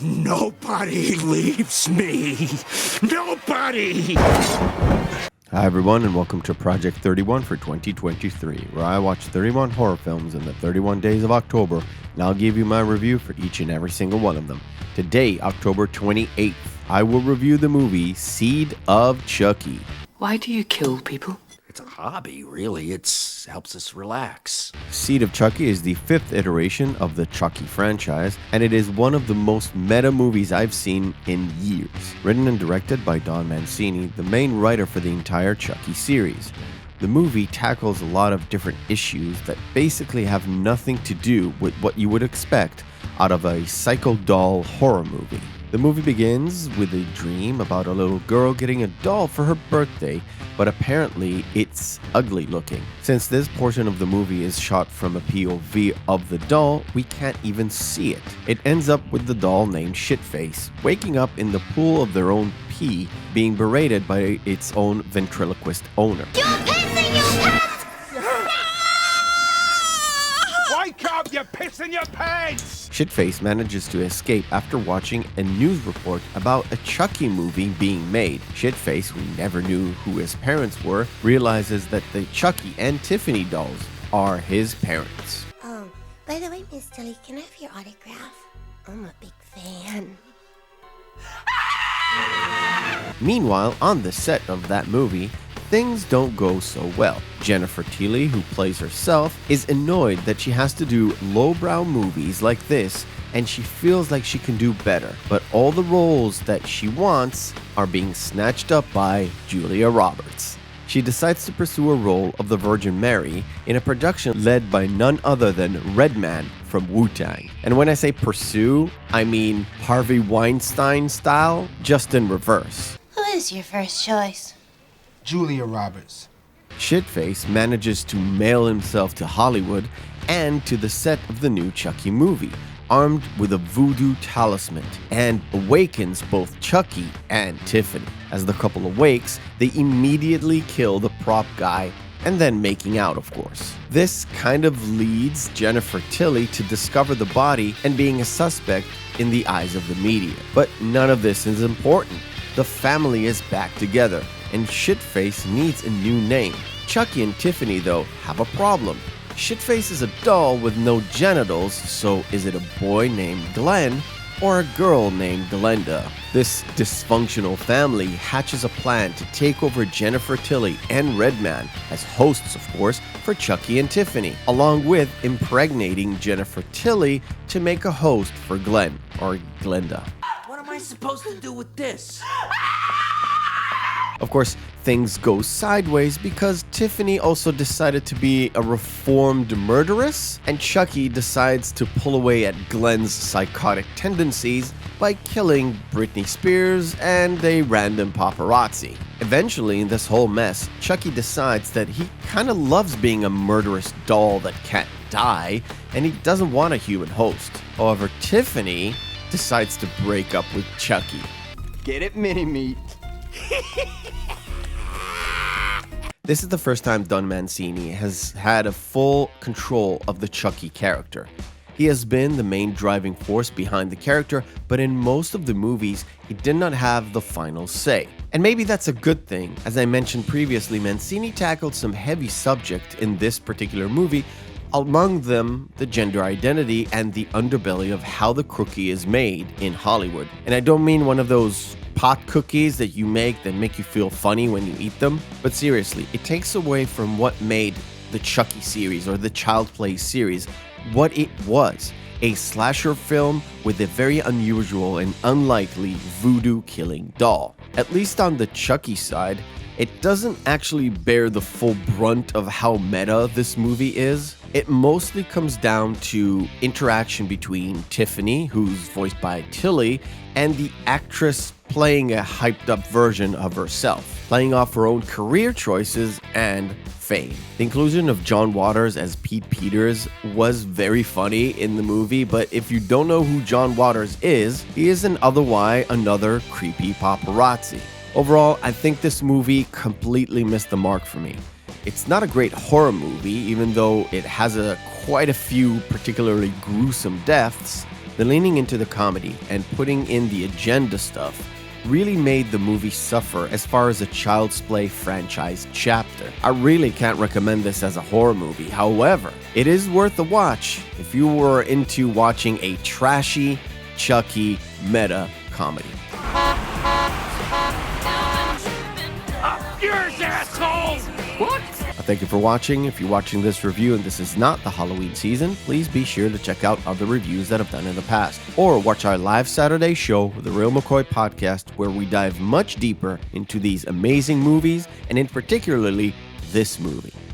Nobody leaves me. Nobody! Hi everyone, and welcome to Project 31 for 2023, where I watch 31 horror films in the 31 days of October, and I'll give you my review for each and every single one of them. Today, October 28th, I will review the movie Seed of Chucky. Why do you kill people? It's a hobby, really. It helps us relax. Seed of Chucky is the fifth iteration of the Chucky franchise, and it is one of the most meta movies I've seen in years. Written and directed by Don Mancini, the main writer for the entire Chucky series. The movie tackles a lot of different issues that basically have nothing to do with what you would expect out of a psycho doll horror movie. The movie begins with a dream about a little girl getting a doll for her birthday, but apparently it's ugly looking. Since this portion of the movie is shot from a POV of the doll, we can't even see it. It ends up with the doll named Shitface waking up in the pool of their own pee, being berated by its own ventriloquist owner. You're pissing your pants! Wake up, you're pissing your pants! Shitface manages to escape after watching a news report about a Chucky movie being made. Shitface, who never knew who his parents were, realizes that the Chucky and Tiffany dolls are his parents. Oh, by the way, Miss Tilly, can I have your autograph? I'm a big fan. Meanwhile, on the set of that movie, things don't go so well. Jennifer Tilly, who plays herself, is annoyed that she has to do lowbrow movies like this, and she feels like she can do better. But all the roles that she wants are being snatched up by Julia Roberts. She decides to pursue a role of the Virgin Mary in a production led by none other than Redman from Wu-Tang. And when I say pursue, I mean Harvey Weinstein style, just in reverse. Who is your first choice? Julia Roberts. Shitface manages to mail himself to Hollywood and to the set of the new Chucky movie, armed with a voodoo talisman, and awakens both Chucky and Tiffany. As the couple awakes, they immediately kill the prop guy, and then making out, of course. This kind of leads Jennifer Tilly to discover the body and being a suspect in the eyes of the media. But none of this is important. The family is back together, and Shitface needs a new name. Chucky and Tiffany, though, have a problem. Shitface is a doll with no genitals, so is it a boy named Glen or a girl named Glenda? This dysfunctional family hatches a plan to take over Jennifer Tilly and Redman, as hosts of course, for Chucky and Tiffany, along with impregnating Jennifer Tilly to make a host for Glen, or Glenda. What am I supposed to do with this? Of course, things go sideways because Tiffany also decided to be a reformed murderess, and Chucky decides to pull away at Glen's psychotic tendencies by killing Britney Spears and a random paparazzi. Eventually, in this whole mess, Chucky decides that he kind of loves being a murderous doll that can't die, and he doesn't want a human host. However, Tiffany decides to break up with Chucky. Get it, mini-meat. This is the first time Don Mancini has had a full control of the Chucky character. He has been the main driving force behind the character, but in most of the movies, he did not have the final say. And maybe that's a good thing. As I mentioned previously, Mancini tackled some heavy subject in this particular movie, among them the gender identity and the underbelly of how the cookie is made in Hollywood. And I don't mean one of those pot cookies that you make that make you feel funny when you eat them, but seriously, it takes away from what made the Chucky series or the Child Play series what it was, a slasher film with a very unusual and unlikely voodoo killing doll. At least on the Chucky side, it doesn't actually bear the full brunt of how meta this movie is. It mostly comes down to interaction between Tiffany, who's voiced by Tilly, and the actress playing a hyped up version of herself, playing off her own career choices and fame. The inclusion of John Waters as Pete Peters was very funny in the movie, but if you don't know who John Waters is, he is another creepy paparazzi. Overall, I think this movie completely missed the mark for me. It's not a great horror movie, even though it has quite a few particularly gruesome deaths, The leaning into the comedy and putting in the agenda stuff really made the movie suffer as far as a Child's Play franchise chapter. I really can't recommend this as a horror movie. However, it is worth a watch if you were into watching a trashy Chucky meta comedy. Yours, asshole! What? Thank you for watching. If you're watching this review and this is not the Halloween season, please be sure to check out other reviews that I've done in the past. Or watch our live Saturday show, The Real McCoy Podcast, where we dive much deeper into these amazing movies and in particularly this movie.